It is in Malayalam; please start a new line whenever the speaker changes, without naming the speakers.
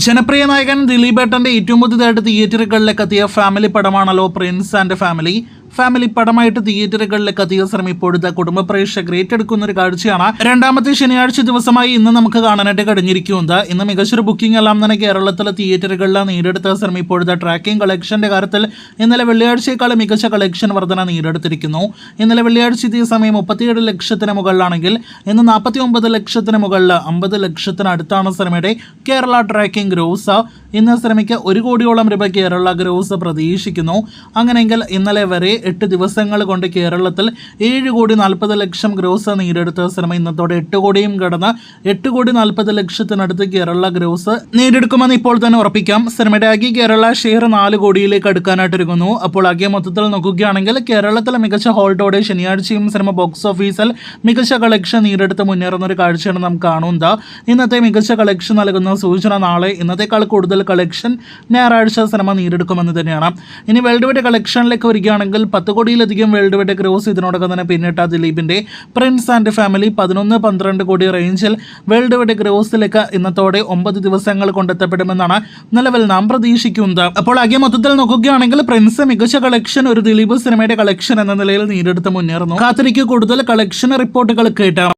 ജനപ്രിയ നായകൻ ദിലീപേട്ടന്റെ ഏറ്റവും പുതിയതായിട്ട് തിയേറ്ററുകളിലേക്ക് എത്തിയ ഫാമിലി പടമാണല്ലോ പ്രിൻസ് ആൻഡ് ഫാമിലി പടമായിട്ട് തിയേറ്ററുകളിലേക്ക് എത്തിയ ശ്രമം ഇപ്പോഴത്തെ കുടുംബ പ്രേക്ഷകർ ഏറ്റെടുക്കുന്ന ഒരു കാഴ്ചയാണ്. രണ്ടാമത്തെ ശനിയാഴ്ച ദിവസമായി ഇന്ന് നമുക്ക് കാണാനായിട്ട് കഴിഞ്ഞിരിക്കുന്നത്. ഇന്ന് മികച്ചൊരു ബുക്കിംഗ് എല്ലാം തന്നെ കേരളത്തിലെ തിയേറ്ററുകളിൽ നേടിയെടുത്ത ശ്രമം ഇപ്പോഴത്തെ ട്രാക്കിംഗ് കളക്ഷന്റെ കാര്യത്തിൽ ഇന്നലെ വെള്ളിയാഴ്ചയേക്കാളും മികച്ച കളക്ഷൻ വർധന നേടിയെടുത്തിരിക്കുന്നു. ഇന്നലെ വെള്ളിയാഴ്ച ഇതേ സമയം 37 ലക്ഷത്തിന് മുകളിലാണെങ്കിൽ ഇന്ന് 49 ലക്ഷത്തിന് മുകളിൽ 50 ലക്ഷത്തിനടുത്താണ് സിനിമയുടെ കേരള ട്രാക്കിംഗ് ഗ്രോസ്. ഇന്ന് സിനിമയ്ക്ക് 1 കോടിയോളം രൂപ കേരള ഗ്രോസ് പ്രതീക്ഷിക്കുന്നു. അങ്ങനെയെങ്കിൽ ഇന്നലെ വരെ 8 ദിവസങ്ങൾ കൊണ്ട് കേരളത്തിൽ 7,40,00,000 ഗ്രോസ് നേടിയെടുത്ത സിനിമ ഇന്നത്തോടെ 8 കോടിയും കടന്ന് 8,40,00,000 കേരള ഗ്രോസ് നേടിയെടുക്കുമെന്ന് ഇപ്പോൾ തന്നെ ഉറപ്പിക്കാം. സിനിമയുടെ ആകെ കേരള ഷെയർ 4 കോടിയിലേക്ക് അടുക്കാനായിട്ടിരിക്കുന്നു. അപ്പോൾ ആകെ മൊത്തത്തിൽ നോക്കുകയാണെങ്കിൽ കേരളത്തിലെ മികച്ച ഹോൾഡോടെ ശനിയാഴ്ചയും സിനിമ ബോക്സ് ഓഫീസിൽ മികച്ച കളക്ഷൻ നേടിയെടുത്ത് മുന്നേറുന്ന ഒരു കാഴ്ചയാണ് നാം കാണുന്നത്. ഇന്നത്തെ മികച്ച കളക്ഷൻ നൽകുന്ന സൂചന നാളെ ഇന്നത്തെക്കാൾ കൂടുതൽ കളക്ഷൻ ഞായറാഴ്ച സിനിമ നേടിയെടുക്കുമെന്ന് തന്നെയാണ്. ഇനി വേൾഡ് വൈഡ് കളക്ഷനിലേക്ക് വരികയാണെങ്കിൽ 10 കോടിയിലധികം വേൾഡ് വൈഡ് ഗ്രോസ് ഇതിനോടകം തന്നെ പിന്നിട്ട ദിലീപിന്റെ പ്രിൻസ് ആൻഡ് ഫാമിലി 11-12 കോടി റേഞ്ചിൽ വേൾഡ് വൈഡ് ഗ്രോസിലേക്ക് ഇന്നത്തോടെ 9 ദിവസങ്ങൾ കൊണ്ടെത്തപ്പെടുമെന്നാണ് നിലവിൽ നാം പ്രതീക്ഷിക്കുന്നത്. അപ്പോൾ ആകെ മൊത്തത്തിൽ നോക്കുകയാണെങ്കിൽ പ്രിൻസ് മികച്ച കളക്ഷൻ ഒരു ദിലീപ് സിനിമയുടെ കളക്ഷൻ എന്ന നിലയിൽ നേടിയെടുത്ത് മുന്നേറുന്നു. കാത്തിരിക്ക് കൂടുതൽ കളക്ഷൻ റിപ്പോർട്ടുകൾ കേട്ടാണ്.